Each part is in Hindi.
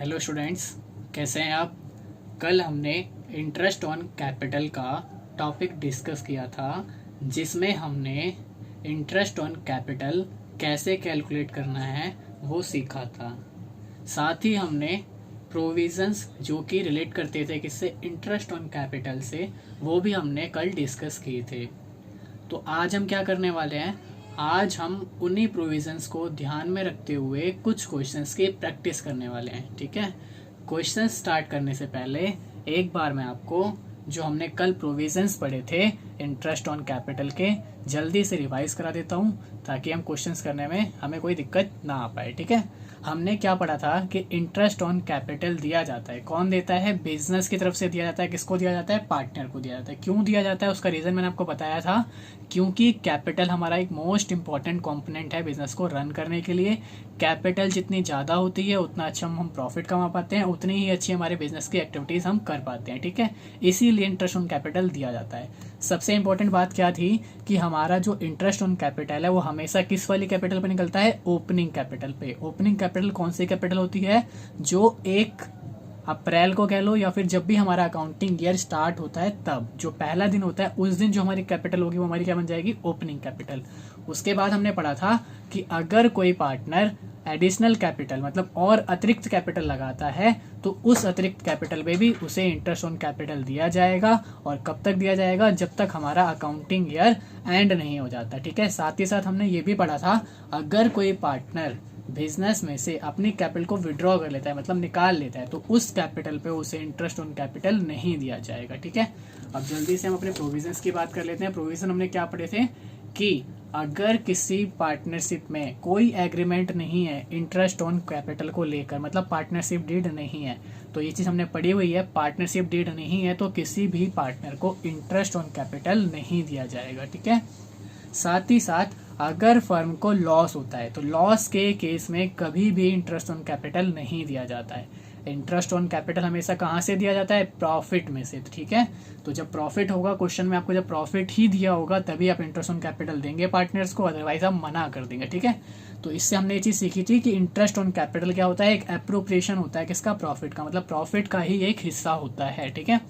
हेलो स्टूडेंट्स, कैसे हैं आप। कल हमने इंटरेस्ट ऑन कैपिटल का टॉपिक डिस्कस किया था, जिसमें हमने इंटरेस्ट ऑन कैपिटल कैसे कैलकुलेट करना है वो सीखा था। साथ ही हमने प्रोविजंस जो कि रिलेट करते थे किससे, इंटरेस्ट ऑन कैपिटल से, वो भी हमने कल डिस्कस किए थे। तो आज हम क्या करने वाले हैं, आज हम उन्हीं प्रोविजंस को ध्यान में रखते हुए कुछ क्वेश्चंस की प्रैक्टिस करने वाले हैं। ठीक है, क्वेश्चन स्टार्ट करने से पहले एक बार मैं आपको जो हमने कल प्रोविजंस पढ़े थे इंटरेस्ट ऑन कैपिटल के, जल्दी से रिवाइज करा देता हूँ ताकि हम क्वेश्चंस करने में हमें कोई दिक्कत ना आ पाए। ठीक है, हमने क्या पढ़ा था कि इंटरेस्ट ऑन कैपिटल दिया जाता है, कौन देता है, बिजनेस की तरफ से दिया जाता है। किसको दिया जाता है, पार्टनर को दिया जाता है। क्यों दिया जाता है, उसका रीजन मैंने आपको बताया था, क्योंकि कैपिटल हमारा एक मोस्ट इंपॉर्टेंट कंपोनेंट है बिजनेस को रन करने के लिए। कैपिटल जितनी ज़्यादा होती है उतना अच्छा हम प्रॉफिट कमा पाते हैं, उतनी ही अच्छी हमारे बिजनेस की एक्टिविटीज़ हम कर पाते हैं। ठीक है, इसीलिए इंटरेस्ट ऑन कैपिटल दिया जाता है। सबसे इंपॉर्टेंट बात क्या थी कि हमारा जो इंटरेस्ट ऑन कैपिटल है वो हमेशा किस वाली कैपिटल पे निकलता है, ओपनिंग कैपिटल पे। ओपनिंग कैपिटल कौन सी कैपिटल होती है, जो 1 अप्रैल को कह लो या फिर जब भी हमारा अकाउंटिंग ईयर स्टार्ट होता है तब जो पहला दिन होता है उस दिन जो हमारी कैपिटल होगी वो हमारी क्या बन जाएगी, ओपनिंग कैपिटल। उसके बाद हमने पढ़ा था कि अगर कोई पार्टनर एडिशनल कैपिटल मतलब और अतिरिक्त कैपिटल लगाता है तो उस अतिरिक्त कैपिटल पे भी उसे इंटरेस्ट ऑन कैपिटल दिया जाएगा। और कब तक दिया जाएगा, जब तक हमारा अकाउंटिंग ईयर एंड नहीं हो जाता। ठीक है, साथ ही साथ हमने ये भी पढ़ा था अगर कोई पार्टनर बिजनेस में से अपनी कैपिटल को विड्रॉ कर लेता है मतलब निकाल लेता है तो उस कैपिटल पे उसे इंटरेस्ट ऑन कैपिटल नहीं दिया जाएगा। ठीक है, अब जल्दी से हम अपने प्रोविजंस की बात कर लेते हैं। प्रोविजन हमने क्या पढ़े थे कि अगर किसी पार्टनरशिप में कोई एग्रीमेंट नहीं है इंटरेस्ट ऑन कैपिटल को लेकर, मतलब पार्टनरशिप डीड नहीं है, तो ये चीज़ हमने पढ़ी हुई है। पार्टनरशिप डीड नहीं है तो किसी भी पार्टनर को इंटरेस्ट ऑन कैपिटल नहीं दिया जाएगा। ठीक है, साथ ही साथ अगर फर्म को लॉस होता है तो लॉस के केस में कभी भी इंटरेस्ट ऑन कैपिटल नहीं दिया जाता है। इंटरेस्ट ऑन कैपिटल हमेशा कहाँ से दिया जाता है, प्रॉफिट में से। ठीक है, तो जब प्रॉफिट होगा, क्वेश्चन में आपको जब प्रॉफिट ही दिया होगा तभी आप इंटरेस्ट ऑन कैपिटल देंगे पार्टनर्स को, अदरवाइज आप मना कर देंगे। ठीक है, तो इससे हमने ये चीज़ सीखी थी कि इंटरेस्ट ऑन कैपिटल क्या होता है, एक एप्रोप्रिएशन होता है किसका, प्रॉफिट का, मतलब प्रॉफिट का ही एक हिस्सा होता है। ठीक है,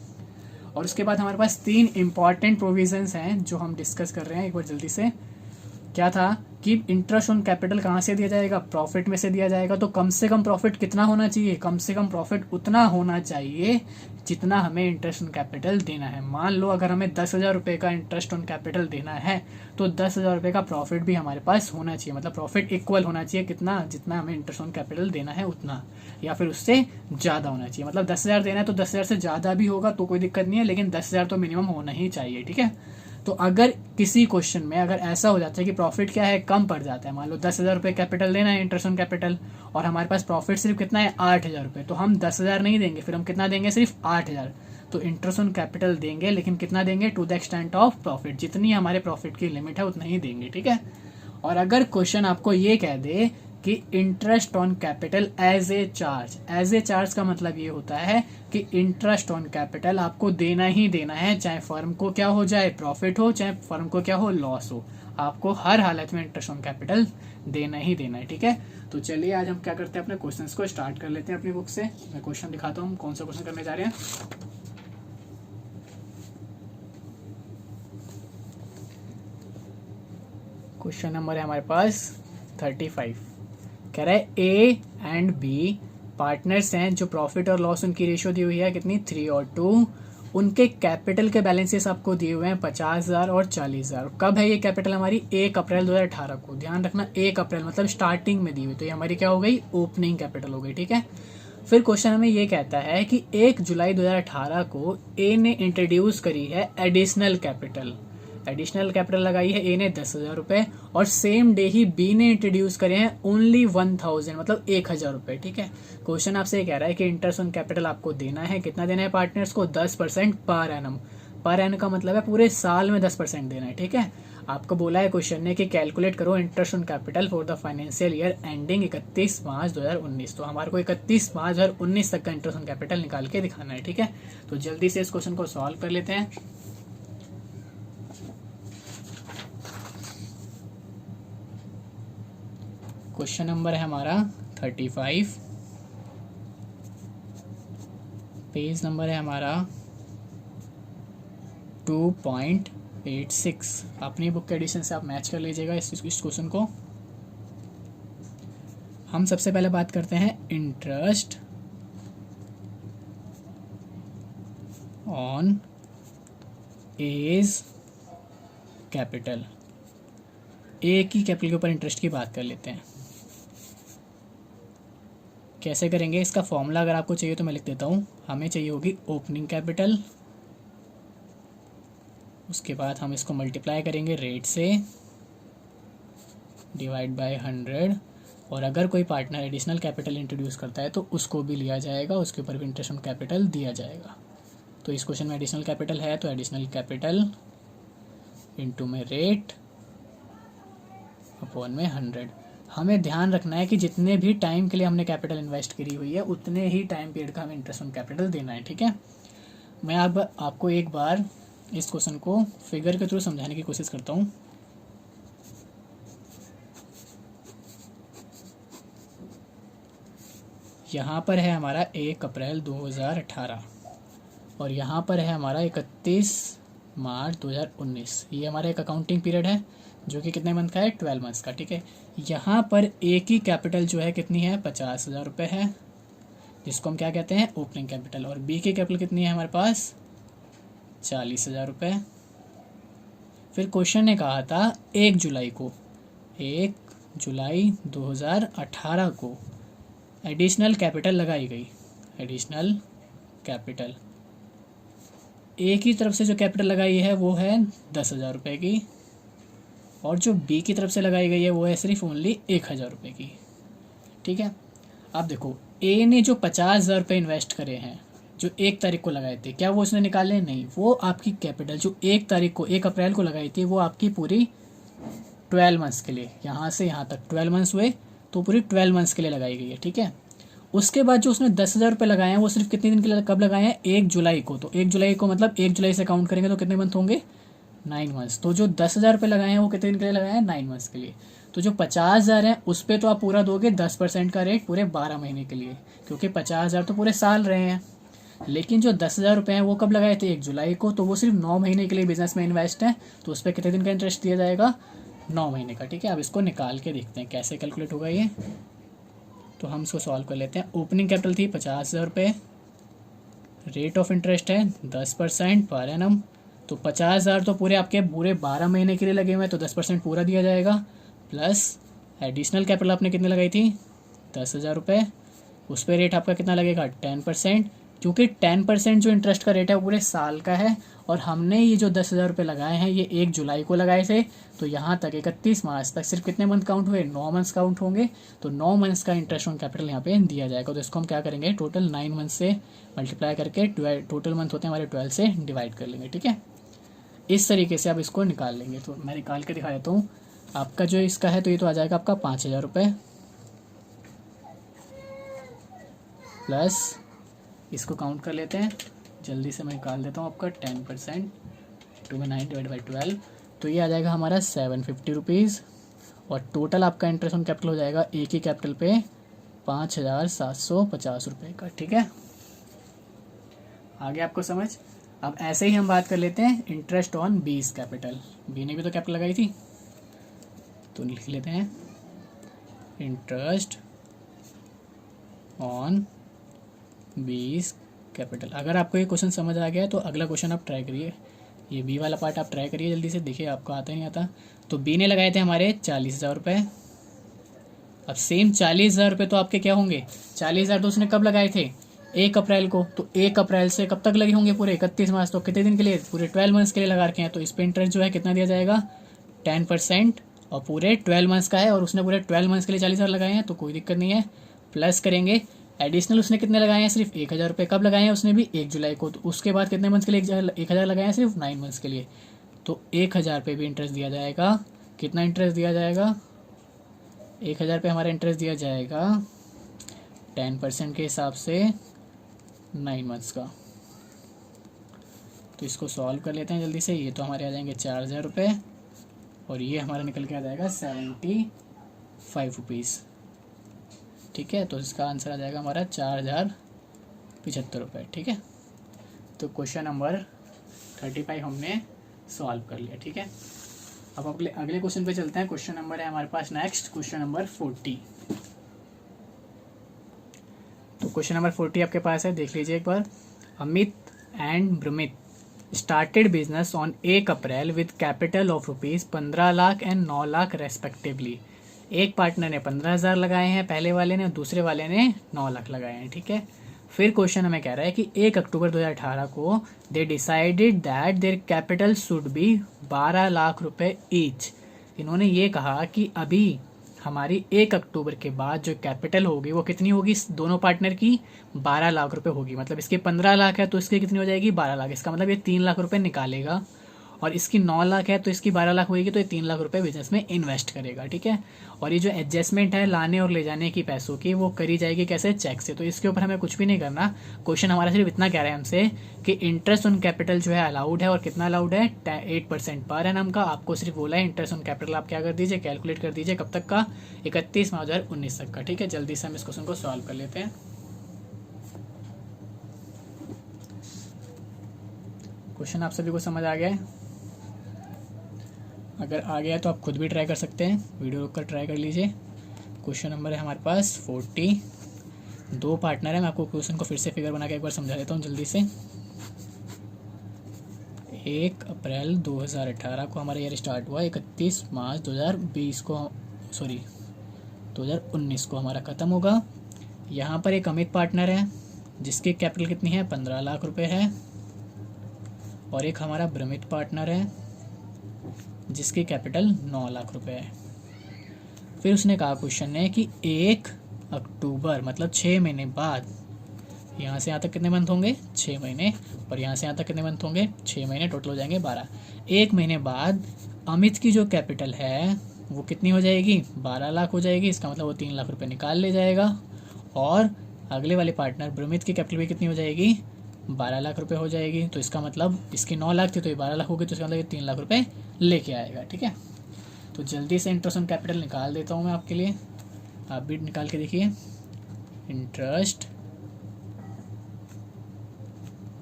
और उसके बाद हमारे पास 3 इंपॉर्टेंट प्रोविजंस हैं जो हम डिस्कस कर रहे हैं। एक बार जल्दी से, क्या था कि इंटरेस्ट ऑन कैपिटल कहाँ से दिया जाएगा, प्रॉफिट में से दिया जाएगा। तो कम से कम प्रॉफिट कितना होना चाहिए, कम से कम प्रॉफिट उतना होना चाहिए जितना हमें इंटरेस्ट ऑन कैपिटल देना है। मान लो अगर हमें 10,000 रुपये का इंटरेस्ट ऑन कैपिटल देना है तो 10,000 रुपये का प्रॉफिट भी हमारे पास होना चाहिए, मतलब प्रॉफिट इक्वल होना चाहिए कितना, जितना हमें इंटरेस्ट ऑन कैपिटल देना है उतना, या फिर उससे ज़्यादा होना चाहिए। मतलब 10,000 देना है तो 10,000 से ज़्यादा भी होगा तो कोई दिक्कत नहीं है, लेकिन 10,000 तो मिनिमम होना ही चाहिए। ठीक है, तो अगर किसी क्वेश्चन में अगर ऐसा हो जाता है कि प्रॉफिट क्या है, कम पड़ जाता है, मान लो 10,000 रुपये कैपिटल देना है इंटरेस्ट ऑन कैपिटल और हमारे पास प्रॉफिट सिर्फ कितना है, 8,000 रुपये, तो हम 10,000 नहीं देंगे, फिर हम कितना देंगे, सिर्फ 8,000। तो इंटरेस्ट ऑन कैपिटल देंगे लेकिन कितना देंगे, to the extent of profit, जितनी हमारे प्रॉफिट की लिमिट है उतना ही देंगे। ठीक है, और अगर क्वेश्चन आपको ये कह दे कि interest on capital as a charge, as a charge का मतलब ये होता है कि इंटरेस्ट ऑन कैपिटल आपको देना ही देना है, चाहे फर्म को क्या हो जाए, प्रॉफिट हो, चाहे फर्म को क्या हो, लॉस हो, आपको हर हालत में इंटरेस्ट ऑन कैपिटल देना ही देना है। ठीक है, तो चलिए आज हम क्या करते हैं, अपने क्वेश्चंस को स्टार्ट कर लेते हैं अपनी बुक से। मैं क्वेश्चन दिखाता हूँ कौन सा क्वेश्चन करने जा रहे हैं। क्वेश्चन नंबर है हमारे पास 35। कह रहा है ए एंड बी पार्टनर्स हैं, जो प्रॉफिट और लॉस उनकी रेशियो दी हुई है कितनी, 3 और 2। उनके कैपिटल के बैलेंसेस आपको दिए हुए हैं 50,000 और 40,000। कब है ये कैपिटल हमारी, 1 अप्रैल 2018 को, ध्यान रखना 1 अप्रैल मतलब स्टार्टिंग में दी हुई, तो ये हमारी क्या हो गई, ओपनिंग कैपिटल हो गई। ठीक है, फिर क्वेश्चन हमें ये कहता है कि 1 जुलाई 2018 को ए ने इंट्रोड्यूस करी है एडिशनल कैपिटल, एडिशनल कैपिटल लगाई है ए ने 10,000 रुपए, और सेम डे ही बी ने इंट्रोड्यूस करे हैं ओनली 1,000 मतलब 1,000 रुपए। ठीक है, क्वेश्चन आपसे ये कह रहा है कि इंटरेस्ट ऑन कैपिटल आपको देना है, कितना देना है पार्टनर्स को, 10% पर एनम। पर एनम का मतलब है पूरे साल में 10% देना है। ठीक है, आपको बोला है क्वेश्चन ने कि कैलकुलेट करो interest on capital for the financial year ending 31 मार्च 2019। तो हमारे को 31 मार्च 2019 तक का इंटरेस्ट ऑन कैपिटल निकाल के दिखाना है। ठीक है, तो जल्दी से इस क्वेश्चन को सॉल्व कर लेते हैं। क्वेश्चन नंबर है हमारा 35। पेज नंबर है हमारा 2.86। अपनी बुक के एडिशन से आप मैच कर लीजिएगा इस क्वेश्चन को। हम सबसे पहले बात करते हैं इंटरेस्ट ऑन एज कैपिटल। ए की कैपिटल के ऊपर इंटरेस्ट की बात कर लेते हैं। कैसे करेंगे इसका फॉर्मूला अगर आपको चाहिए तो मैं लिख देता हूँ। हमें चाहिए होगी ओपनिंग कैपिटल, उसके बाद हम इसको मल्टीप्लाई करेंगे रेट से, डिवाइड बाय 100, और अगर कोई पार्टनर एडिशनल कैपिटल इंट्रोड्यूस करता है तो उसको भी लिया जाएगा, उसके ऊपर भी इंटरेस्ट ऑन कैपिटल दिया जाएगा। तो इस क्वेश्चन में एडिशनल कैपिटल है तो एडिशनल कैपिटल इनटू में रेट अपॉन में 100। हमें ध्यान रखना है कि जितने भी टाइम के लिए हमने कैपिटल इन्वेस्ट करी हुई है उतने ही टाइम पीरियड का हमें इंटरेस्ट ऑन कैपिटल देना है, ठीक है। मैं अब आपको एक बार इस क्वेश्चन को फिगर के थ्रू समझाने की कोशिश करता हूँ। यहाँ पर है हमारा 1 अप्रैल 2018 और यहाँ पर है हमारा 31 मार्च 2019। ये हमारा एक अकाउंटिंग पीरियड है जो कि कितने मंथ का है, 12 मंथ्स का, ठीक है। यहाँ पर ए की कैपिटल जो है कितनी है, 50,000 रुपये है, जिसको हम क्या कहते हैं, ओपनिंग कैपिटल। और बी की कैपिटल कितनी है हमारे पास, 40,000 रुपये। फिर क्वेश्चन ने कहा था 1 जुलाई 2018 को एडिशनल कैपिटल लगाई गई। एडिशनल कैपिटल ए की तरफ से जो कैपिटल लगाई है वो है 10,000 रुपये की, और जो बी की तरफ से लगाई गई है वो है सिर्फ ओनली 1,000 रुपये की, ठीक है। अब देखो ए ने जो 50,000 रुपये इन्वेस्ट करे हैं जो 1 तारीख को लगाए थे, क्या वो उसने निकाले, नहीं। वो आपकी कैपिटल जो 1 तारीख को 1 अप्रैल को लगाई थी वो आपकी पूरी 12 मंथ्स के लिए, यहाँ से यहाँ तक 12 मंथ्स हुए तो पूरी 12 मंथ्स के लिए लगाई गई है, ठीक है। उसके बाद जो उसने 10,000 रुपये लगाए हैं वो सिर्फ कितने दिन के लिए, कब लगाए हैं, 1 जुलाई को। तो 1 जुलाई को मतलब 1 जुलाई से काउंट करेंगे तो कितने मंथ होंगे, 9 मंथ्स। तो जो 10,000 रुपये लगाए हैं वो कितने दिन के लिए लगाए हैं, 9 मंथ्स के लिए। तो जो 50,000 है उस पर तो आप पूरा दोगे 10% का रेट पूरे 12 महीने के लिए, क्योंकि 50,000 तो पूरे साल रहे हैं। लेकिन जो 10,000 रुपये हैं वो कब लगाए थे, 1 जुलाई को, तो वो सिर्फ 9 महीने के लिए बिजनेस में इन्वेस्ट है, तो उस पर कितने दिन का इंटरेस्ट दिया जाएगा, 9 महीने का, ठीक है। अब इसको निकाल के देखते हैं कैसे कैलकुलेट होगा ये। तो हम इसको सॉल्व कर लेते हैं। ओपनिंग कैपिटल थी 50,000 रुपये, रेट ऑफ इंटरेस्ट है 10% पर एनम, तो 50,000 तो पूरे आपके पूरे 12 महीने के लिए लगे हुए हैं, तो 10% पूरा दिया जाएगा, प्लस एडिशनल कैपिटल आपने कितने लगाई थी, 10,000 रुपये, उस पर रेट आपका कितना लगेगा, 10%, क्योंकि 10% जो इंटरेस्ट का रेट है वो पूरे साल का है। और हमने ये जो 10,000 रुपये लगाए हैं ये 1 जुलाई को लगाए थे, तो यहाँ तक 31 मार्च तक सिर्फ कितने मंथ काउंट हुए, 9 मंथ्स काउंट होंगे। तो 9 मंथ्स का इंटरेस्ट ऑन कैपिटल यहाँ पे दिया जाएगा। तो इसको हम क्या करेंगे, टोटल 9 मंथ से मल्टीप्लाई करके टोटल मंथ होते हैं हमारे 12 से डिवाइड कर लेंगे, ठीक है। इस तरीके से आप इसको निकाल लेंगे। तो मैं निकाल के दिखा देता हूँ आपका जो इसका है, तो ये तो आ जाएगा आपका 5,000 रुपये, प्लस इसको काउंट कर लेते हैं, जल्दी से मैं निकाल देता हूँ आपका 10% 2 में 9 डिवाइड बाई 12, तो ये आ जाएगा हमारा 750 रुपीज़। और टोटल आपका इंटरेस्ट ऑन कैपिटल हो जाएगा एक ही कैपिटल पे 5,750 रुपये का, ठीक है। आगे आपको समझ। अब ऐसे ही हम बात कर लेते हैं interest on B's capital. B ने भी तो कैपिटल लगाई थी, तो लिख लेते हैं इंटरेस्ट ऑन बीस कैपिटल। अगर आपको ये क्वेश्चन समझ आ गया है तो अगला क्वेश्चन आप ट्राई करिए, ये बी वाला पार्ट आप ट्राई करिए जल्दी से, देखिए आपको आता नहीं आता। तो बी ने लगाए थे हमारे 40,000 रुपये। अब सेम 40,000 रुपये तो आपके क्या होंगे, 40,000 तो उसने कब लगाए थे, 1 अप्रैल को। तो 1 अप्रैल से कब तक लगे होंगे, पूरे 31 मार्च, तो कितने दिन के लिए, पूरे 12 मंथ्स के लिए लगा रखे हैं। तो इस पर इंटरेस्ट जो है कितना दिया जाएगा, 10%, और पूरे 12 मंथ्स का है, और उसने पूरे 12 मंथ्स के लिए 40,000 लगाए हैं, तो कोई दिक्कत नहीं है। प्लस करेंगे एडिशनल उसने कितने लगाए हैं, सिर्फ 1,000 रुपये। कब लगाए हैं उसने भी, 1 जुलाई को। तो उसके बाद कितने मंथ्स के लिए 1,000 लगाए हैं, सिर्फ 9 मंथ्स के लिए। तो 1,000 पे भी इंटरेस्ट दिया जाएगा। कितना इंटरेस्ट दिया जाएगा, 1,000 पे हमारा इंटरेस्ट दिया जाएगा 10% के हिसाब से 9 मंथ्स का। तो इसको सॉल्व कर लेते हैं जल्दी से। ये तो हमारे आ जाएंगे 4,000 रुपये, और ये हमारा निकल के आ जाएगा 75 रुपीज़, ठीक है। तो इसका आंसर आ जाएगा हमारा 4,000 ₹75, ठीक है। तो क्वेश्चन नंबर 35 हमने सॉल्व कर लिया, ठीक है। अब अगले क्वेश्चन पे चलते हैं। क्वेश्चन नंबर है हमारे पास नेक्स्ट, क्वेश्चन नंबर 40। तो क्वेश्चन नंबर 40 आपके पास है, देख लीजिए एक बार। Amit and Bramit started business on 1 April with capital of ₹15 lakh and 9 lakh respectively. एक पार्टनर ने 15,000 लगाए हैं पहले वाले ने, और दूसरे वाले ने 9 लाख लगाए हैं, ठीक है। फिर क्वेश्चन हमें कह रहा है कि 1 अक्टूबर 2018 को they decided that their capital should be 12 lakh रुपए ईच। इन्होंने ये कहा कि अभी हमारी 1 अक्टूबर के बाद जो कैपिटल होगी वो कितनी होगी, दोनों पार्टनर की 12 लाख रुपए होगी। मतलब इसके 15 लाख है तो इसके कितनी हो जाएगी, 12 लाख। इसका मतलब ये 3 लाख रुपए निकालेगा, और इसकी 9 लाख है तो इसकी 12 लाख होगी, तो ये 3 लाख रुपए बिजनेस में इन्वेस्ट करेगा, ठीक है। और ये जो एडजस्टमेंट है लाने और ले जाने की पैसों की, वो करी जाएगी कैसे, चेक से। तो इसके ऊपर हमें कुछ भी नहीं करना। क्वेश्चन हमारा सिर्फ इतना कह रहा है हमसे कि इंटरेस्ट ऑन कैपिटल जो है अलाउड है, और कितना अलाउड है, 8% पर एनम का। आपको सिर्फ बोला है इंटरेस्ट ऑन कैपिटल आप क्या कर दीजिए, कैलकुलेट कर दीजिए कब तक का, 31 मार्च 2019 तक का, ठीक है। जल्दी से हम इस क्वेश्चन को सॉल्व कर लेते हैं। क्वेश्चन आप सभी को समझ आ गया है? अगर आ गया तो आप खुद भी ट्राई कर सकते हैं, वीडियो रोक कर ट्राई कर लीजिए। क्वेश्चन नंबर है हमारे पास 40। 2 पार्टनर है। मैं आपको क्वेश्चन को फिर से फिगर बना के एक बार समझा देता हूँ जल्दी से। 1 अप्रैल 2018 को हमारा ईयर स्टार्ट हुआ, 31 मार्च 2019 को हमारा ख़त्म होगा। यहाँ पर एक अमित पार्टनर है जिसकी कैपिटल कितनी है, 15 लाख रुपए है, और एक हमारा ब्रमित पार्टनर है जिसकी कैपिटल 9 लाख रुपए है। फिर उसने कहा क्वेश्चन ने कि 1 अक्टूबर मतलब 6 महीने बाद, यहाँ से यहाँ तक कितने मंथ होंगे, 6 महीने, और यहाँ से यहाँ तक कितने मंथ होंगे, 6 महीने, टोटल हो जाएंगे 12। 1 महीने बाद अमित की जो कैपिटल है वो कितनी हो जाएगी, 12 लाख हो जाएगी। इसका मतलब वो 3 लाख रुपए निकाल ले जाएगा। और अगले वाले पार्टनर ब्रमित की कैपिटल भी कितनी हो जाएगी, 12 लाख रुपए हो जाएगी। तो इसका मतलब इसकी 9 लाख थी तो ये 12 लाख होगी, तो इसका मतलब ये 3 लाख रुपए लेके आएगा, ठीक है। तो जल्दी से इंटरेस्ट ऑन कैपिटल निकाल देता हूँ मैं आपके लिए, आप भी निकाल के देखिए। इंटरेस्ट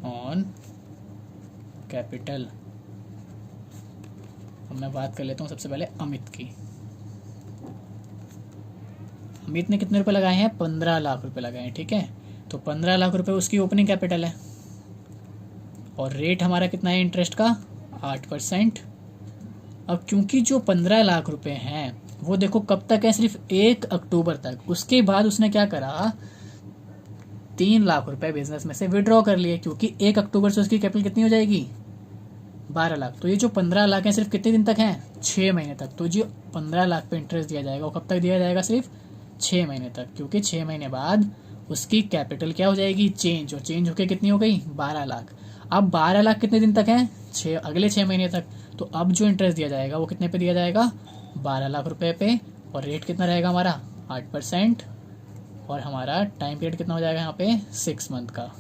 ऑन कैपिटल, अब मैं बात कर लेता हूँ सबसे पहले अमित की। अमित ने कितने रुपए लगाए हैं, 15 लाख रुपए लगाए हैं, ठीक है। तो 15 लाख रुपए उसकी ओपनिंग कैपिटल है, और रेट हमारा कितना है इंटरेस्ट का, 8%। अब क्योंकि जो 15 लाख रुपए हैं वो देखो कब तक है, सिर्फ 1 अक्टूबर तक। उसके बाद उसने क्या करा, 3 लाख रुपए बिजनेस में से विड्रॉ कर लिए, क्योंकि 1 अक्टूबर से उसकी कैपिटल कितनी हो जाएगी, 12 लाख। तो ये जो 15 लाख है सिर्फ कितने दिन तक है, 6 महीने तक। तो जो 15 लाख पे इंटरेस्ट दिया जाएगा वो कब तक दिया जाएगा, सिर्फ 6 महीने तक, क्योंकि 6 महीने बाद उसकी कैपिटल क्या हो जाएगी, चेंज, और चेंज होकर कितनी हो गई, 12 लाख। अब 12 लाख कितने दिन तक है, अगले 6 महीने तक। तो अब जो इंटरेस्ट दिया जाएगा वो कितने पे दिया जाएगा, 12 लाख रुपए पे, और रेट कितना रहेगा हमारा, 8%, और हमारा टाइम पीरियड कितना हो जाएगा यहाँ पे, 6 मंथ का।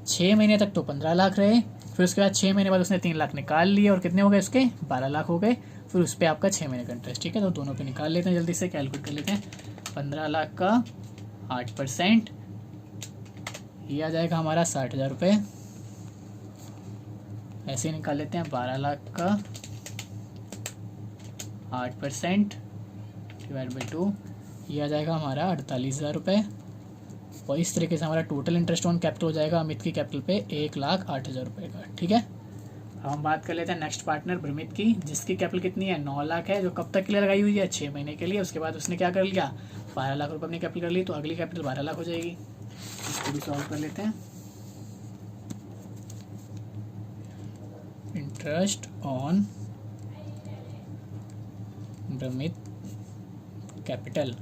6 महीने तक तो 15 लाख रहे, फिर उसके बाद 6 महीने बाद उसने 3 लाख निकाल लिए, और कितने हो गए उसके, 12 लाख हो गए। फिर उस पर आपका 6 महीने का इंटरेस्ट, ठीक है। तो दोनों पे निकाल लेते हैं, जल्दी से कैलकुलेट कर लेते हैं। 15 लाख का 8%, ये आ जाएगा हमारा 60,000 रुपये। ऐसे ही निकाल लेते हैं, 12 लाख का 8% डिवाइड बाई 2, ये आ जाएगा हमारा 48,000 रुपये। और इस तरीके से हमारा टोटल इंटरेस्ट ऑन कैपिटल हो जाएगा अमित की कैपिटल पे 1,08,000 रुपये का, ठीक है। अब हम बात कर लेते हैं नेक्स्ट पार्टनर ब्रमित की, जिसकी कैपिटल कितनी है, 9 लाख है, जो कब तक के लिए लगाई हुई है, 6 महीने के लिए। उसके बाद उसने क्या कर लिया, 12 लाख रुपये अपनी कैपिटल कर ली, तो अगली कैपिटल 12 लाख हो जाएगी। इसको भी सॉल्व कर लेते हैं। इंटरेस्ट ऑन ब्रमित कैपिटल,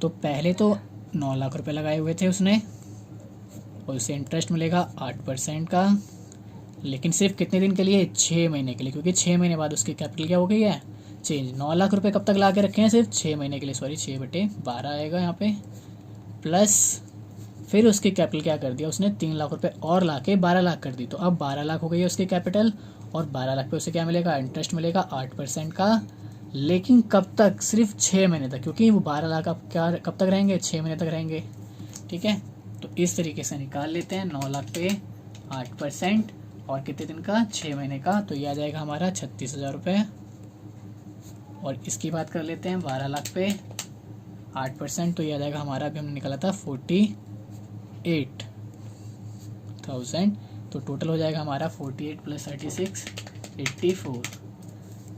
तो पहले तो 9 लाख रुपए लगाए हुए थे उसने, और उसे इंटरेस्ट मिलेगा 8% का, लेकिन सिर्फ कितने दिन के लिए, 6 महीने के लिए, क्योंकि 6 महीने बाद उसकी कैपिटल क्या हो गई है, चेंज। 9 लाख रुपए कब तक ला के रखे हैं, सिर्फ 6 महीने के लिए, सॉरी 6/12 आएगा यहाँ पे, प्लस फिर उसकी कैपिटल क्या कर दिया उसने, 3 लाख रुपए और ला के 12 लाख कर दी। तो अब 12 लाख हो गई है उसकी कैपिटल, और 12 लाख पे उसे क्या मिलेगा, इंटरेस्ट मिलेगा 8% का, लेकिन कब तक, सिर्फ 6 महीने तक, क्योंकि वो 12 लाख अब क्या कब तक रहेंगे, 6 महीने तक रहेंगे, ठीक है। तो इस तरीके से निकाल लेते हैं। 9 लाख पे 8% और कितने दिन का, 6 महीने का, तो ये आ जाएगा हमारा 36,000 रुपये। और इसकी बात कर लेते हैं 12 लाख पे 8%, तो ये आ जाएगा हमारा, अभी हमने निकाला था 48,000। तो टोटल हो जाएगा हमारा 48 + 36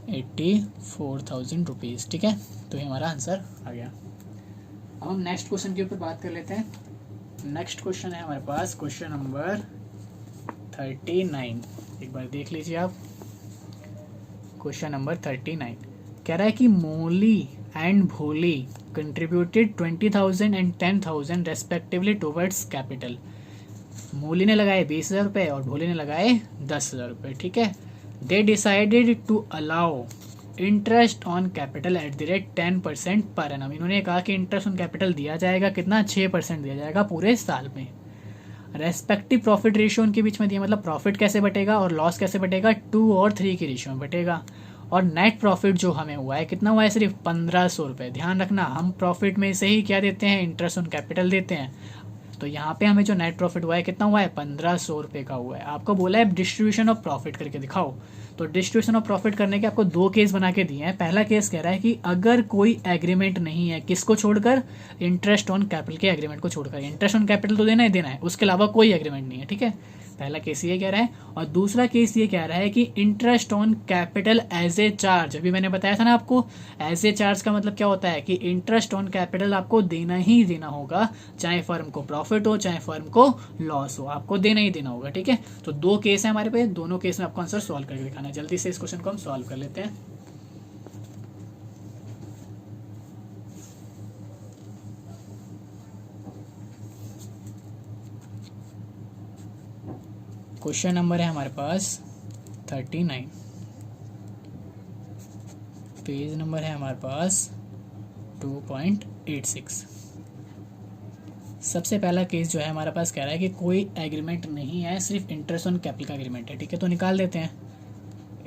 84,000 रुपीज़। ठीक है, तो ये हमारा आंसर आ गया। अब हम नेक्स्ट क्वेश्चन के ऊपर बात कर लेते हैं। नेक्स्ट क्वेश्चन है हमारे पास क्वेश्चन नंबर 39। एक बार देख लीजिए आप। क्वेश्चन नंबर 39 कह रहा है कि Molly and Bholi contributed 20,000 and 10,000 respectively towards capital. Molly ने लगाए 20,000 रुपये और भोली ने लगाए 10,000 रुपये। ठीक है, they decided to allow interest on capital at the rate 10% per annum. इन्होंने कहा कि इंटरेस्ट ऑन कैपिटल दिया जाएगा कितना, 6% दिया जाएगा पूरे साल में। रेस्पेक्टिव प्रॉफिट रेशियो उनके बीच में दिया, मतलब प्रॉफिट कैसे बटेगा और लॉस कैसे बटेगा, 2 और 3 की रेशियो में बटेगा। और नेट प्रॉफिट जो हमें हुआ है कितना हुआ है, सिर्फ 1,500 रुपये। ध्यान रखना, हम प्रॉफिट में से ही क्या देते हैं, इंटरेस्ट ऑन कैपिटल देते हैं। तो यहाँ पे हमें जो नेट प्रॉफिट हुआ है कितना हुआ है, 1,500 रुपये का हुआ है। आपको बोला है डिस्ट्रीब्यूशन ऑफ प्रॉफिट करके दिखाओ, तो डिस्ट्रीब्यूशन ऑफ प्रॉफिट करने के आपको 2 केस बना के दिए हैं। पहला केस कह रहा है कि अगर कोई एग्रीमेंट नहीं है, किसको छोड़कर, इंटरेस्ट ऑन कैपिटल के एग्रीमेंट को छोड़कर। इंटरेस्ट ऑन कैपिटल तो देना ही देना है, उसके अलावा कोई एग्रीमेंट नहीं है। ठीक है, पहला केस ये कह रहा है। और दूसरा केस ये कह रहा है कि interest on capital as a charge. अभी मैंने बताया था ना आपको, एज ए चार्ज का मतलब क्या होता है कि इंटरेस्ट ऑन कैपिटल आपको देना ही देना होगा, चाहे फर्म को प्रॉफिट हो चाहे फर्म को लॉस हो, आपको देना ही देना होगा। ठीक है, तो 2 केस है हमारे पे, दोनों केस में आपको आंसर सॉल्व करके दिखाना है। जल्दी से इस क्वेश्चन को हम सॉल्व कर लेते हैं। क्वेश्चन नंबर है हमारे पास 39, पेज नंबर है हमारे पास 2.86। सबसे पहला केस जो है हमारे पास कह रहा है कि कोई एग्रीमेंट नहीं है, सिर्फ इंटरेस्ट ऑन कैपिटल का एग्रीमेंट है। ठीक है, तो निकाल देते हैं।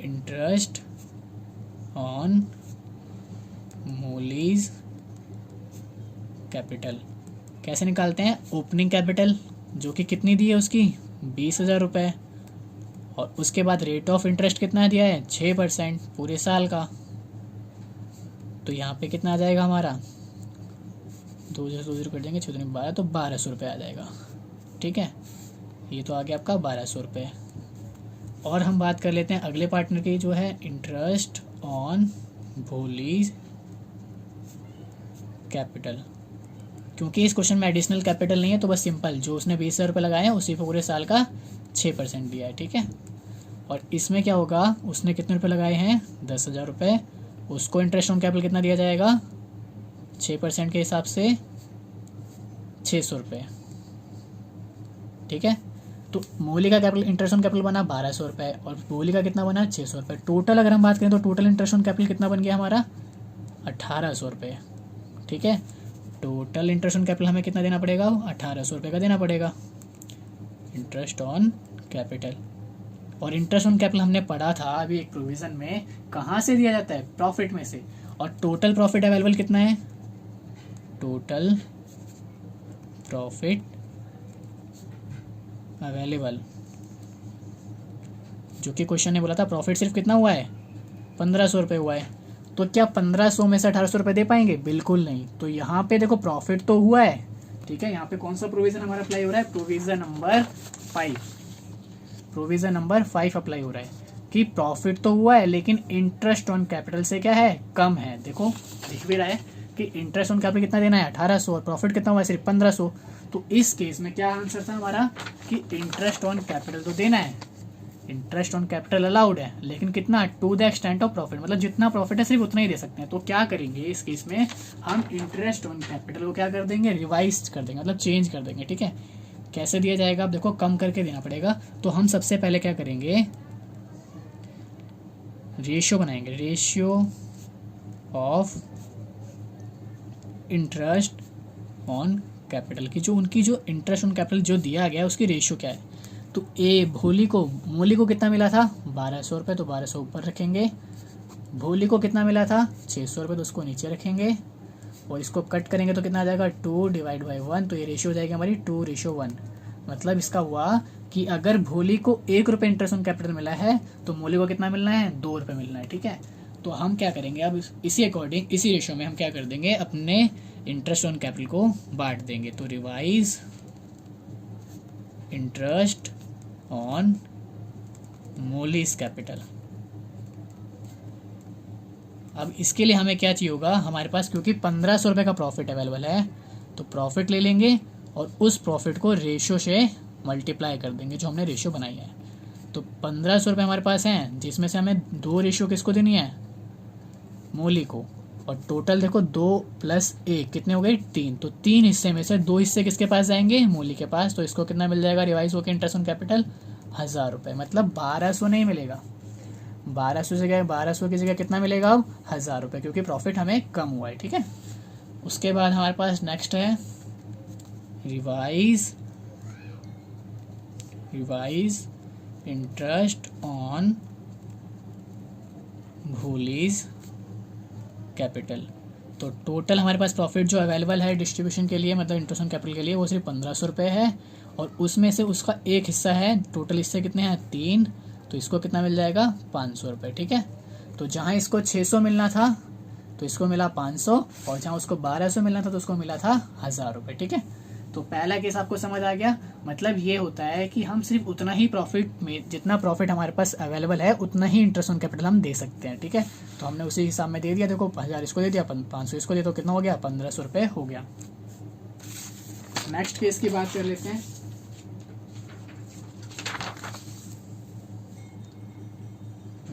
इंटरेस्ट ऑन मोलीज कैपिटल कैसे निकालते हैं, ओपनिंग कैपिटल जो कि कितनी दी है उसकी, 20,000 रुपये, और उसके बाद रेट ऑफ इंटरेस्ट कितना दिया है, 6% पूरे साल का। तो यहाँ पे कितना आ जाएगा हमारा, 2,000 कर देंगे, 6×12 तो 1,200 रुपये आ जाएगा। ठीक है, ये तो आ गया आपका 1,200 रुपये। और हम बात कर लेते हैं अगले पार्टनर की, जो है इंटरेस्ट ऑन भोलीज कैपिटल। क्योंकि इस क्वेश्चन में एडिशनल कैपिटल नहीं है, तो बस सिंपल जो उसने 20,000 रुपये लगाए हैं उसी पर पूरे साल का 6% दिया है। ठीक है, और इसमें क्या होगा, उसने कितने रुपए लगाए हैं, 10,000 रुपये, उसको इंटरेस्ट ऑन कैपिटल कितना दिया जाएगा, 6% के हिसाब से 600 रुपये। ठीक है, तो मोली का कैपिटल, इंटरेस्ट ऑन कैपिटल बना 1,200 रुपये और भोली का कितना बना, 600 रुपये। टोटल अगर हम बात करें तो टोटल इंटरेस्ट ऑन कैपिटल कितना बन गया हमारा, 1,800 रुपये। ठीक है, टोटल इंटरेस्ट ऑन कैपिटल हमें कितना देना पड़ेगा, 1,800 रुपये का देना पड़ेगा, इंटरेस्ट ऑन कैपिटल। और इंटरेस्ट ऑन कैपिटल हमने पढ़ा था अभी एक प्रोविजन में, कहाँ से दिया जाता है, प्रॉफिट में से। और टोटल प्रॉफिट अवेलेबल कितना है, टोटल प्रॉफिट अवेलेबल, जो कि क्वेश्चन ने बोला था प्रॉफिट सिर्फ कितना हुआ है, 1,500 रुपये हुआ है। तो क्या 1,500 में से 1,800 रुपये दे पाएंगे, बिल्कुल नहीं। तो यहाँ पे देखो प्रॉफिट तो हुआ है। ठीक है, यहाँ पे कौन सा प्रोविजन हमारा अप्लाई हो रहा है, provision number 5। Provision number 5 apply हो रहा है कि प्रॉफिट तो हुआ है लेकिन इंटरेस्ट ऑन कैपिटल से क्या है, कम है। देखो दिख भी रहा है कि इंटरेस्ट ऑन कैपिटल कितना देना है, 1,800, और प्रॉफिट कितना हुआ है, सिर्फ 1,500। तो इस केस में क्या आंसर था हमारा कि इंटरेस्ट ऑन कैपिटल तो देना है, इंटरेस्ट ऑन कैपिटल अलाउड है, लेकिन कितना, to the extent of profit, मतलब जितना प्रॉफिट है सिर्फ उतना ही दे सकते हैं। तो क्या करेंगे इस केस में, हम इंटरेस्ट ऑन कैपिटल को क्या कर देंगे, रिवाइज कर देंगे, मतलब चेंज कर देंगे। ठीक है, कैसे दिया जाएगा, आप देखो कम करके देना पड़ेगा। तो हम सबसे पहले क्या करेंगे, रेशियो बनाएंगे, ratio of interest on capital की, जो उनकी जो इंटरेस्ट ऑन कैपिटल जो दिया गया है उसकी रेशियो क्या है। तो मोली को कितना मिला था, 1,200 रुपये, तो 1,200 ऊपर रखेंगे। भोली को कितना मिला था, 600 रुपये, तो उसको नीचे रखेंगे। और इसको कट करेंगे तो कितना आ जाएगा 2/1, तो ये रेशियो हो जाएगी हमारी 2:1। मतलब इसका हुआ कि अगर भोली को 1 रुपये इंटरेस्ट ऑन कैपिटल मिला है तो मोली को कितना मिलना है, 2 रुपये मिलना है। ठीक है, तो हम क्या करेंगे अब इसी अकॉर्डिंग, इसी रेशियो में हम क्या कर देंगे, अपने इंटरेस्ट ऑन कैपिटल को बांट देंगे। तो revise interest on Mullis capital. अब इसके लिए हमें क्या चाहिए होगा, हमारे पास क्योंकि 1500 रुपये का प्रॉफिट अवेलेबल है, तो प्रॉफिट ले लेंगे और उस प्रॉफिट को रेशियो से मल्टीप्लाई कर देंगे जो हमने रेशियो बनाई है। तो 1500 रुपये हमारे पास हैं, जिसमें से हमें 2 रेशियो किसको देनी है, मोली को। और टोटल देखो 2 + 1 कितने हो गए, 3। तो 3 हिस्से में से 2 हिस्से किसके पास जाएंगे, मोली के पास। तो इसको कितना मिल जाएगा रिवाइज होकर इंटरेस्ट ऑन कैपिटल, 1000 रुपये। मतलब 1200 नहीं मिलेगा, 1200 से क्या, 1200 की जगह कितना मिलेगा अब, 1000 रुपये, क्योंकि प्रॉफिट हमें कम हुआ है। ठीक है, उसके बाद हमारे पास नेक्स्ट है revise interest on Bholi's capital. तो टोटल हमारे पास प्रॉफिट जो अवेलेबल है डिस्ट्रीब्यूशन के लिए, मतलब इंटरेस्ट ऑन कैपिटल के लिए, वो सिर्फ 1500 रुपये है। और उसमें से उसका एक हिस्सा है, टोटल हिस्से कितने हैं, 3। तो इसको कितना मिल जाएगा, 500 रुपये। ठीक है, तो जहाँ इसको 600 मिलना था तो इसको मिला 500, और जहाँ उसको 1200 मिलना था तो उसको मिला था 1000 रुपये। ठीक है, तो पहला केस आपको समझ आ गया। मतलब ये होता है कि हम सिर्फ उतना ही प्रॉफिट में, जितना प्रॉफिट हमारे पास अवेलेबल है उतना ही इंटरेस्ट ऑन कैपिटल हम दे सकते हैं। ठीक है, तो हमने उसी हिसाब में दे दिया। देखो 1000 इसको दे दिया, 500 इसको दे, तो कितना हो गया, 1500 रुपये हो गया। नेक्स्ट केस की बात कर लेते हैं।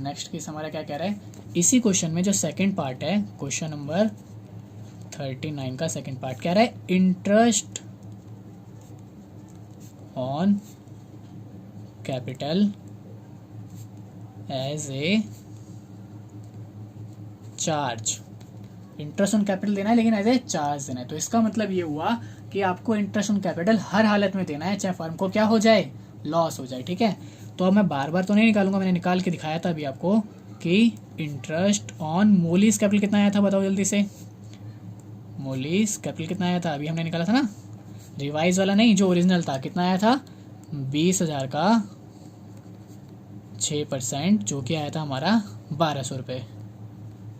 नेक्स्ट केस हमारा क्या कह रहा है, इसी क्वेश्चन में जो सेकंड पार्ट है, क्वेश्चन नंबर 39 का सेकंड पार्ट क्या रहा है, interest on capital as a charge. Interest on capital देना है लेकिन एज ए चार्ज देना है। तो इसका मतलब ये हुआ कि आपको इंटरेस्ट ऑन कैपिटल हर हालत में देना है, चाहे फर्म को क्या हो जाए, लॉस हो जाए। ठीक है, तो अब मैं बार बार तो नहीं निकालूंगा, मैंने निकाल के दिखाया था अभी आपको कि इंटरेस्ट ऑन मोलीज कैपिटल कितना आया था, बताओ जल्दी से। मोलीज कैपिटल कितना आया था, अभी हमने निकाला था ना, रिवाइज वाला नहीं, जो ओरिजिनल था, कितना आया था, 20,000 का 6%, जो कि आया था हमारा 1200 रुपये।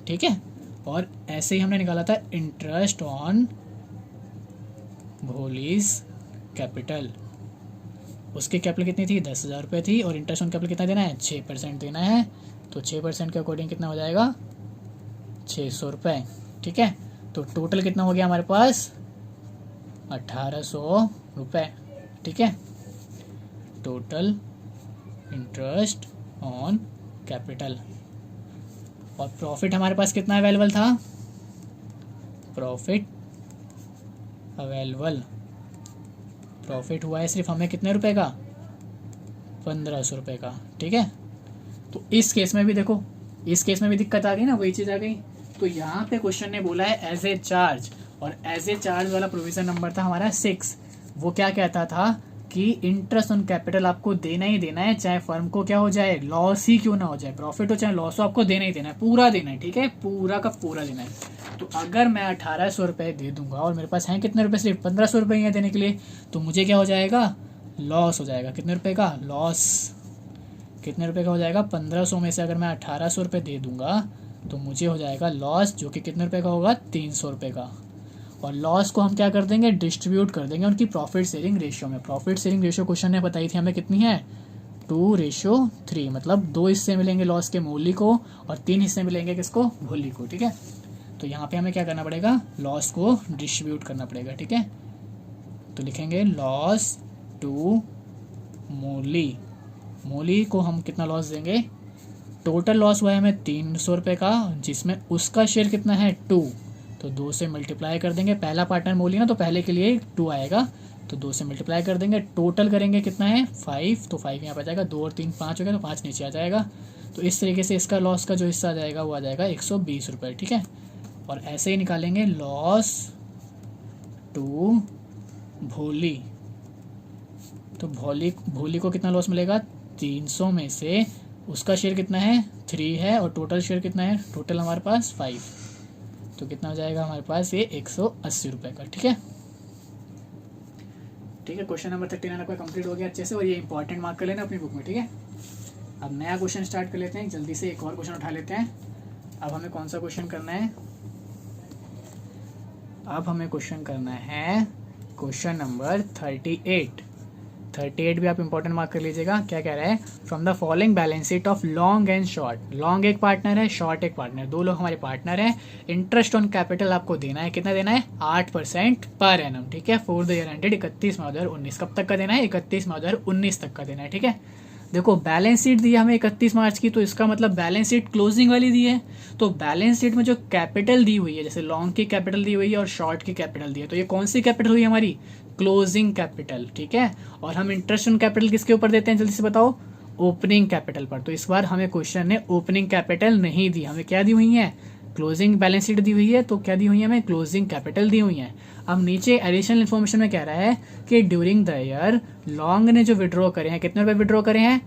ठीक है, और ऐसे ही हमने निकाला था इंटरेस्ट ऑन भोलीज कैपिटल, उसकी कैपिटल कितनी थी, 10,000 रुपये थी, और इंटरेस्ट ऑन कैपिटल कितना देना है, 6% देना है। तो 6% के अकॉर्डिंग कितना हो जाएगा, 600 रुपये। ठीक है, तो टोटल कितना हो गया हमारे पास, 1800 रुपये। ठीक है, टोटल इंटरेस्ट ऑन कैपिटल। और प्रॉफिट हमारे पास कितना अवेलेबल था, प्रॉफिट अवेलेबल, प्रॉफिट हुआ है सिर्फ हमें कितने रुपए का, 1500 रुपये का। ठीक है, तो इस केस में भी देखो, इस केस में भी दिक्कत आ गई ना, वही चीज़ आ गई। तो यहाँ पे क्वेश्चन ने बोला है एज ए चार्ज, और एज ए चार्ज वाला प्रोविजन नंबर था हमारा 6। वो क्या कहता था कि इंटरेस्ट ऑन कैपिटल आपको देना ही देना है, चाहे फर्म को क्या हो जाए, लॉस ही क्यों ना हो जाए, प्रॉफिट हो चाहे लॉस हो, आपको देना ही देना है, पूरा देना है। ठीक है, पूरा का पूरा देना है। तो अगर मैं 1800 रुपये दे दूंगा और मेरे पास हैं कितने रुपए, सिर्फ 1500 रुपये ही है देने के लिए, तो मुझे क्या हो जाएगा, लॉस हो जाएगा। कितने रुपए का लॉस, कितने रुपए का हो जाएगा, 1500 में से अगर मैं 1800 रुपये दे दूंगा तो मुझे हो जाएगा लॉस, जो कि कितने रुपए का होगा, 300 रुपये का। और लॉस को हम क्या कर देंगे, डिस्ट्रीब्यूट कर देंगे उनकी प्रॉफिट शेयरिंग रेशियो में। प्रॉफिट शेयरिंग रेशियो क्वेश्चन ने बताई थी हमें कितनी है, 2:3, मतलब 2 हिस्से मिलेंगे लॉस के मोली को और 3 हिस्से मिलेंगे किसको, भोली को। ठीक है, तो यहाँ पे हमें क्या करना पड़ेगा, लॉस को डिस्ट्रीब्यूट करना पड़ेगा। ठीक है, तो लिखेंगे लॉस टू मोली, मोली को हम कितना लॉस देंगे, टोटल लॉस हुआ है हमें 300 रुपये का, जिसमें उसका शेयर कितना है, 2। तो 2 से मल्टीप्लाई कर देंगे, पहला पार्टनर मोली ना, तो पहले के लिए 2 आएगा, तो 2 से मल्टीप्लाई कर देंगे, टोटल करेंगे कितना है, 5। तो 5 यहाँ पर जाएगा, 2 और 3 5 हो गया, तो 5 नीचे आ जाएगा। तो इस तरीके से इसका लॉस का जो हिस्सा आ जाएगा वो आ जाएगा 120 रुपये। ठीक है, और ऐसे ही निकालेंगे लॉस टू भोली, तो भोली को कितना लॉस मिलेगा, 300 में से उसका शेयर कितना है, 3 है, और टोटल शेयर कितना है, टोटल हमारे पास 5। तो कितना हो जाएगा हमारे पास ये 180 रुपये का। ठीक है, ठीक है। क्वेश्चन नंबर 39 आपका कंप्लीट हो गया अच्छे से, और ये इंपॉर्टेंट मार्क कर लेना अपनी बुक में। ठीक है, अब नया क्वेश्चन स्टार्ट कर लेते हैं जल्दी से, एक और क्वेश्चन उठा लेते हैं। अब हमें कौन सा क्वेश्चन करना है? अब हमें क्वेश्चन करना है क्वेश्चन नंबर 38 भी आप इंपॉर्टेंट मार्क कर लीजिएगा। क्या कह रहा है? From the following balance sheet of long and short. Long एक पार्टनर है, शॉर्ट एक पार्टनर, दो लोग हमारे पार्टनर हैं। इंटरेस्ट ऑन कैपिटल आपको देना है, कितना देना है? 8% पर एनम। ठीक है, फॉर द ईयर एंडेड 31 मई 2019। कब तक का देना है? 31 मई 2019 तक का देना है। ठीक है, देखो बैलेंस शीट दी है हमें 31 मार्च की, तो इसका मतलब बैलेंस शीट क्लोजिंग वाली दी है। तो बैलेंस शीट में जो कैपिटल दी हुई है, जैसे लॉन्ग की कैपिटल दी हुई है और शॉर्ट की कैपिटल दी है, तो ये कौन सी कैपिटल हुई हमारी? Closing capital. ठीक है, और हम इंटरेस्ट ऑन कैपिटल किसके ऊपर देते हैं, जल्दी से बताओ? ओपनिंग कैपिटल पर। तो इस बार हमें क्वेश्चन ने ओपनिंग कैपिटल नहीं दी, हमें क्या दी हुई है? क्लोजिंग बैलेंस शीट दी हुई है, तो क्या दी हुई है हमें? क्लोजिंग कैपिटल दी हुई है। अब नीचे एडिशनल इन्फॉर्मेशन में कह रहा है कि ड्यूरिंग द ईयर लॉन्ग ने जो विड्रॉ करे हैं, कितने रुपए विड्रॉ करे हैं?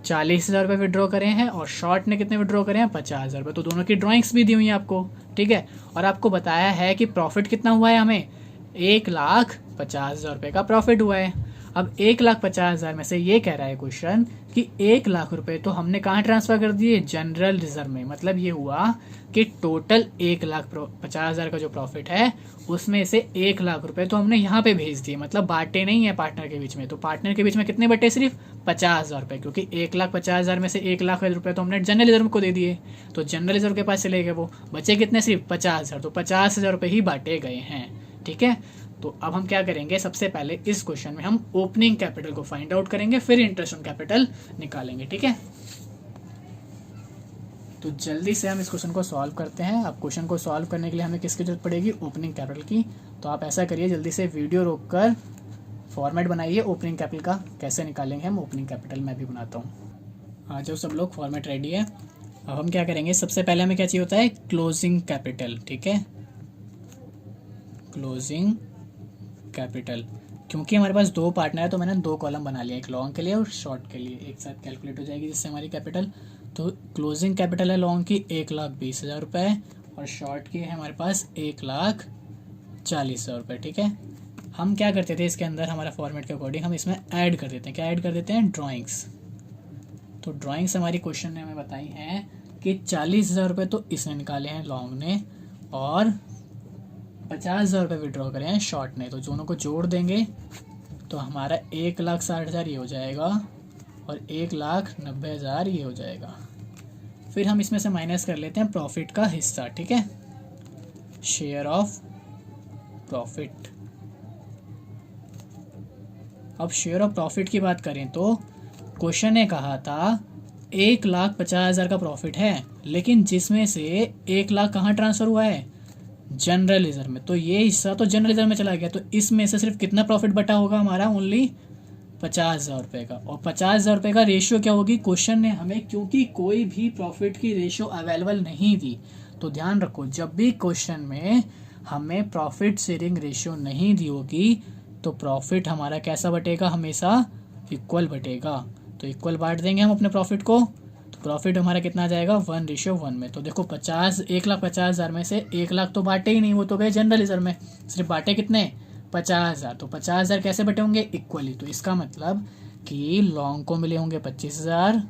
40,000 रुपये विड्रॉ करे हैं, और शॉर्ट ने कितने विड्रॉ करे हैं? 50,000 रुपये। तो दोनों की ड्राइंग्स भी दी हुई है आपको। ठीक है, और आपको बताया है कि प्रॉफिट कितना हुआ है हमें? 1,50,000 रुपये का प्रॉफिट हुआ है। अब 1,50,000 में से ये कह रहा है क्वेश्चन कि 1,00,000 रुपये तो हमने कहाँ ट्रांसफर कर दिए? जनरल रिजर्व में। मतलब ये हुआ कि टोटल 1,50,000 का जो प्रॉफिट है उसमें से 1,00,000 रुपये तो हमने यहाँ पे भेज दिए, मतलब बांटे नहीं है पार्टनर के बीच में। तो पार्टनर के बीच में कितने बटे? सिर्फ 50,000 रुपये, क्योंकि 1,50,000 में से 1,00,000 रुपये तो हमने जनरल रिजर्व को दे दिए, तो जनरल रिजर्व के पास चले गए, वो बचे कितने? सिर्फ 50,000। तो 50,000 रुपये ही बांटे गए हैं। ठीक है, तो अब हम क्या करेंगे? सबसे पहले इस क्वेश्चन में हम ओपनिंग कैपिटल को फाइंड आउट करेंगे, फिर इंटरेस्ट ऑन कैपिटल निकालेंगे। ठीक है, तो जल्दी से हम इस क्वेश्चन को सॉल्व करते हैं। अब क्वेश्चन को सॉल्व करने के लिए हमें किसकी जरूरत पड़ेगी? ओपनिंग कैपिटल की। तो आप ऐसा करिए, जल्दी से वीडियो रोककर फॉर्मेट बनाइए ओपनिंग कैपिटल का। कैसे निकालेंगे हम ओपनिंग कैपिटल, मैं भी बनाता हूँ। आ जाओ सब लोग, फॉर्मेट रेडी है। अब हम क्या करेंगे? सबसे पहले हमें क्या चाहिए होता है? Closing capital. ठीक है, क्लोजिंग कैपिटल। क्योंकि हमारे पास दो पार्टनर है तो मैंने दो कॉलम बना लिया, एक लॉन्ग के लिए और शॉर्ट के लिए, एक साथ कैलकुलेट हो जाएगी जिससे हमारी कैपिटल। तो क्लोजिंग कैपिटल है लॉन्ग की 1,20,000 रुपये, और शॉर्ट की है हमारे पास 1,40,000 रुपये। ठीक है, हम क्या करते थे इसके अंदर, हमारा फॉर्मेट के अकॉर्डिंग हम इसमें ऐड कर देते हैं। क्या ऐड कर देते हैं? ड्राइंग्स। तो ड्राइंग्स हमारी क्वेश्चन ने हमें बताई हैं कि 40,000 रुपये तो इसने निकाले हैं लॉन्ग ने, और 50,000 रुपये विड्रॉ करें हैं शॉर्ट ने। तो दोनों को जोड़ देंगे तो हमारा 1,60,000 ये हो जाएगा, और 1,90,000 ये हो जाएगा। फिर हम इसमें से माइनस कर लेते हैं प्रॉफिट का हिस्सा। ठीक है, शेयर ऑफ प्रॉफिट। अब शेयर ऑफ प्रॉफिट की बात करें तो क्वेश्चन ने कहा था 1,50,000 का प्रॉफिट है, लेकिन जिसमें से 1,00,000 कहाँ ट्रांसफर हुआ है? जनरल रिजर्व में। तो ये हिस्सा तो जनरल रिजर्व में चला गया, तो इसमें से सिर्फ कितना प्रॉफिट बटा होगा हमारा? ओनली 50,000 रुपये का। और 50,000 रुपये का रेशियो क्या होगी? क्वेश्चन ने हमें, क्योंकि कोई भी प्रॉफिट की रेशियो अवेलेबल नहीं दी, तो ध्यान रखो जब भी क्वेश्चन में हमें प्रॉफिट शेयरिंग रेशियो नहीं दी होगी तो प्रॉफिट हमारा कैसा बटेगा? हमेशा इक्वल बटेगा। तो इक्वल बांट देंगे हम अपने प्रॉफिट को, तो प्रॉफिट हमारा कितना आ जाएगा? 1:1 में। तो देखो 1,50,000 में से 1,00,000 तो बांटे ही नहीं, वो तो गए जनरल रिजर्व में। सिर्फ बांटे कितने? 50,000। तो 50,000 कैसे बटे होंगे? इक्वली। तो इसका मतलब कि लॉन्ग को मिले होंगे 25,000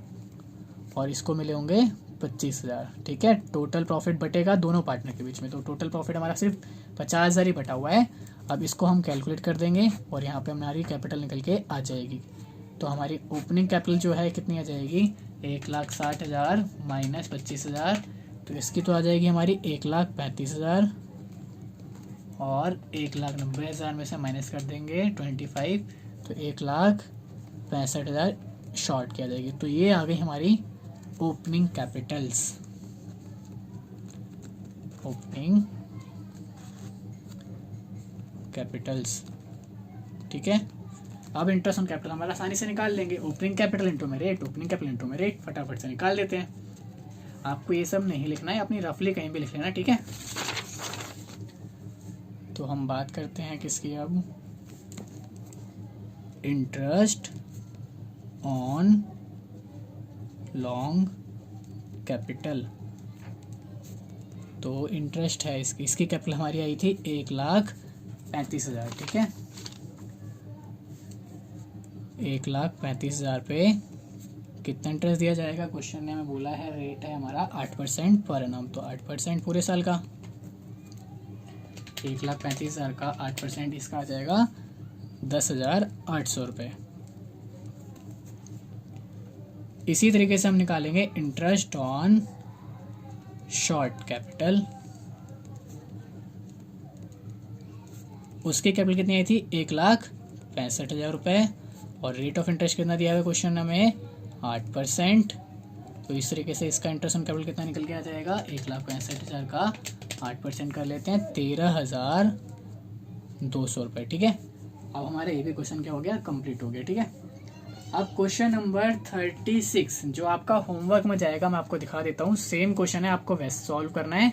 और इसको मिले होंगे 25,000। ठीक है, टोटल प्रॉफिट बटेगा दोनों पार्टनर के बीच में। तो टोटल प्रॉफिट हमारा सिर्फ 50,000 ही बटा हुआ है। अब इसको हम कैलकुलेट कर देंगे और यहाँ पे हमारी कैपिटल निकल के आ जाएगी। तो हमारी ओपनिंग कैपिटल जो है कितनी आ जाएगी? 1,60,000 माइनस 25,000, तो इसकी तो आ जाएगी हमारी 1,35,000, और 1,90,000 में से माइनस कर देंगे 25, तो 1,65,000 शॉर्ट की आ जाएगी। तो ये आ गई हमारी ओपनिंग कैपिटल्स। Opening Capitals. ठीक है, अब इंटरेस्ट ऑन कैपिटल हमारा आसानी से निकाल लेंगे। ओपनिंग कैपिटल इंटू में रेट, ओपनिंग कैपिटल इंटू में रेट, फटाफट से निकाल देते हैं। आपको ये सब नहीं लिखना है, अपनी रफली कहीं भी लिख लेना। ठीक है, तो हम बात करते हैं किसकी अब? Interest on long capital. तो इंटरेस्ट है इसकी कैपिटल हमारी आई थी 1,35,000, ठीक है। 1,35,000 पे कितना इंटरेस्ट दिया जाएगा, क्वेश्चन ने हमें बोला है रेट है हमारा 8% पर एनम, तो 8% पूरे साल का। 1,35,000 का 8% इसका आ जाएगा 10,800 रुपये। इसी तरीके से हम निकालेंगे इंटरेस्ट ऑन शॉर्ट कैपिटल। उसकी कैपिटल कितनी आई थी 1,65,000 रुपये और रेट ऑफ इंटरेस्ट कितना दिया हुआ क्वेश्चन हमें 8%। तो इस तरीके से इसका इंटरेस्ट ऑन कैपिटल कितना निकल के आ जाएगा 1,65,000 का 8% कर लेते हैं 13,200 रुपये, ठीक है। अब हमारा ये भी क्वेश्चन क्या हो गया, कंप्लीट हो गया, ठीक है। अब क्वेश्चन नंबर 36 जो आपका होमवर्क में जाएगा, मैं आपको दिखा देता हूँ। सेम क्वेश्चन है, आपको वैसे सॉल्व करना है।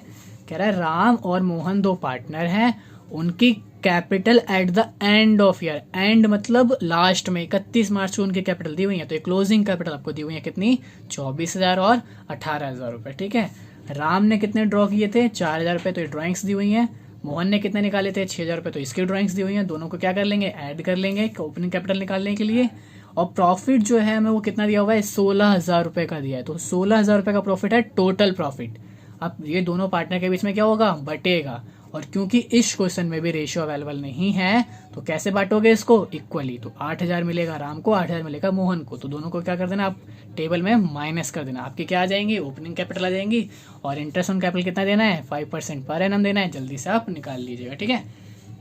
कह रहा है राम और मोहन 2 पार्टनर हैं, उनकी capital at the end of year, and मतलब लास्ट में 31 मार्च को उनकी कैपिटल दी हुई है। तो एक क्लोजिंग कैपिटल आपको दी हुई है कितनी 24,000 और 18,000 रुपये, ठीक है। राम ने कितने ड्रॉ किए थे 4,000 रुपये, तो ये ड्रॉइंग्स दी हुई हैं। मोहन ने कितने निकाले थे 6,000 रुपये, तो इसकी ड्रॉइंग्स दी हुई हैं। दोनों को क्या कर लेंगे, ऐड कर लेंगे ओपनिंग कैपिटल निकालने के लिए। और प्रॉफिट जो है हमें वो कितना दिया हुआ है 16,000 रुपये का दिया है। तो 16,000 रुपये का प्रॉफिट है टोटल प्रॉफिट। अब ये दोनों पार्टनर के बीच में क्या होगा, बटेगा। और क्योंकि इस क्वेश्चन में भी रेशियो अवेलेबल नहीं है तो कैसे बांटोगे इसको, इक्वली। तो 8,000 मिलेगा राम को, 8,000 मिलेगा मोहन को। तो दोनों को क्या कर देना, आप टेबल में माइनस कर देना। आपकी क्या आ जाएंगी, ओपनिंग कैपिटल आ जाएंगी। और इंटरेस्ट ऑन कैपिटल कितना देना है 5% पर एनम देना है। जल्दी से आप निकाल लीजिएगा, ठीक है।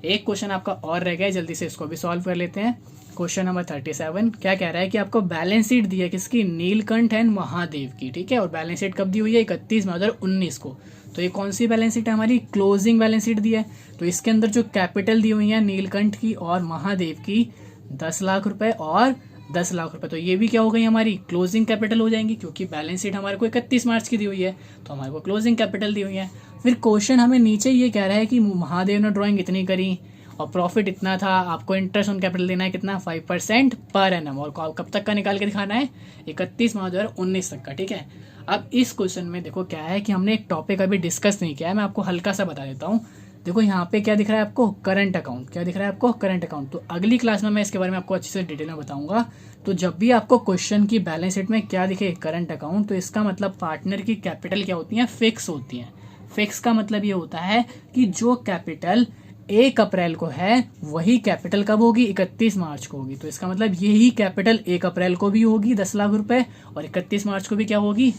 एक क्वेश्चन आपका और रह गया, जल्दी से इसको भी सॉल्व कर लेते हैं। क्वेश्चन नंबर 37 क्या कह रहा है कि आपको बैलेंस शीट दी है किसकी, नीलकंठ एंड महादेव की, ठीक है। और बैलेंस शीट कब दी हुई है 31 मार्च 2019 को। तो ये कौन सी बैलेंस शीट है हमारी, क्लोजिंग बैलेंस शीट दी है। तो इसके अंदर जो कैपिटल दी हुई है नीलकंठ की और महादेव की 10 लाख रुपए और 10 लाख रुपए, तो ये भी क्या हो गई हमारी क्लोजिंग कैपिटल हो जाएंगी, क्योंकि बैलेंस शीट हमारे को 31 मार्च की दी हुई है तो हमारे को क्लोजिंग कैपिटल दी हुई है। फिर क्वेश्चन हमें नीचे ये कह रहा है कि महादेव ने ड्रॉइंग इतनी करी और प्रॉफिट इतना था, आपको इंटरेस्ट ऑन कैपिटल देना है कितना 5% पर एनम। और कब तक का निकाल के दिखाना है 31 मार्च 2019 तक का, ठीक है। अब इस क्वेश्चन में देखो क्या है कि हमने एक टॉपिक अभी डिस्कस नहीं किया है, मैं आपको हल्का सा बता देता हूँ। देखो यहाँ पे क्या दिख रहा है आपको, करंट अकाउंट। क्या दिख रहा है आपको, करंट अकाउंट। तो अगली क्लास में मैं इसके बारे में आपको अच्छे से डिटेल में बताऊंगा। तो जब भी आपको क्वेश्चन की बैलेंस शीट में क्या दिखे करंट अकाउंट, तो इसका मतलब पार्टनर की कैपिटल क्या होती है, फिक्स होती है। फिक्स का मतलब ये होता है कि जो कैपिटल 1 अप्रैल को है वही कैपिटल कब होगी 31 मार्च को होगी। तो इसका मतलब यही कैपिटल 1 अप्रैल को भी होगी 10 लाख रुपए और 31 मार्च को भी क्या होगी,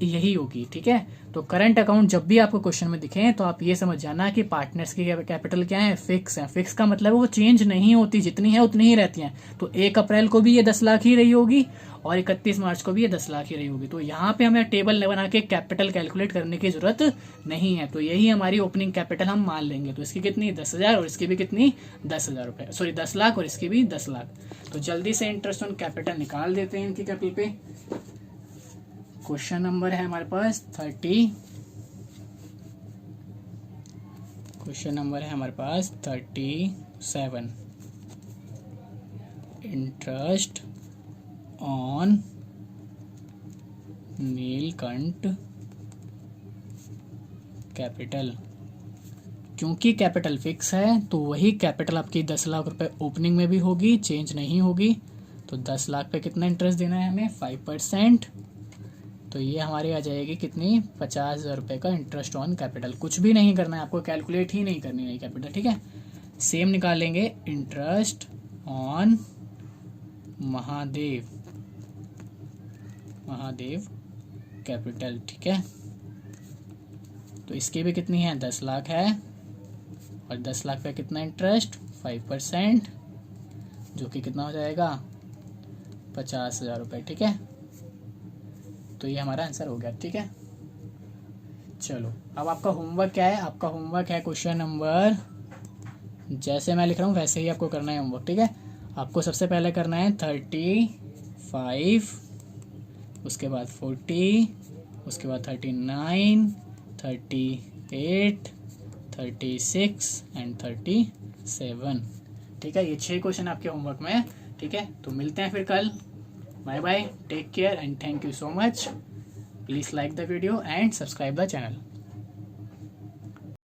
यही होगी, ठीक है। तो करंट अकाउंट जब भी आपको क्वेश्चन में दिखे तो आप ये समझ जाना कि पार्टनर्स की कैपिटल क्या है, फिक्स है। फिक्स का मतलब वो चेंज नहीं होती, जितनी है उतनी ही रहती हैं। तो 1 अप्रैल को भी ये 10 लाख ही रही होगी और 31 मार्च को भी ये 10 लाख ही रही होगी। तो यहाँ पे हमें टेबल बना के कैपिटल कैलकुलेट करने की जरूरत नहीं है। तो यही हमारी ओपनिंग कैपिटल हम मान लेंगे। तो इसकी कितनी 10,000 और इसकी भी कितनी 10,000 रुपये, सॉरी 10 लाख और इसकी भी 10 लाख। तो जल्दी से इंटरेस्ट ऑन कैपिटल निकाल देते हैं इनकी कैपिटल पे। क्वेश्चन नंबर है हमारे पास 37। Interest on Neelkanth capital. क्योंकि कैपिटल फिक्स है तो वही कैपिटल आपकी 10 लाख रुपए ओपनिंग में भी होगी, चेंज नहीं होगी। तो 10 लाख पे कितना इंटरेस्ट देना है हमें 5%। तो ये हमारी आ जाएगी कितनी 50,000 रुपये का इंटरेस्ट ऑन कैपिटल। कुछ भी नहीं करना है आपको, कैलकुलेट ही नहीं करनी है कैपिटल, ठीक है। सेम निकालेंगे इंटरेस्ट ऑन महादेव कैपिटल, ठीक है। तो इसकी भी कितनी है 10 लाख है और 10 लाख पे कितना इंटरेस्ट 5%, जो कि कितना हो जाएगा 50,000 रुपये, ठीक है। तो ये हमारा आंसर हो गया, ठीक है। चलो अब आपका होमवर्क क्या है, आपका होमवर्क है क्वेश्चन नंबर, जैसे मैं लिख रहा हूँ वैसे ही आपको करना है होमवर्क, ठीक है। आपको सबसे पहले करना है 35, उसके बाद 40, उसके बाद 39, 38, 36 एंड 37, ठीक है। ये 6 क्वेश्चन आपके होमवर्क में है, ठीक है। तो मिलते हैं फिर कल। Bye bye, take care and thank you so much. Please like the video and subscribe the channel.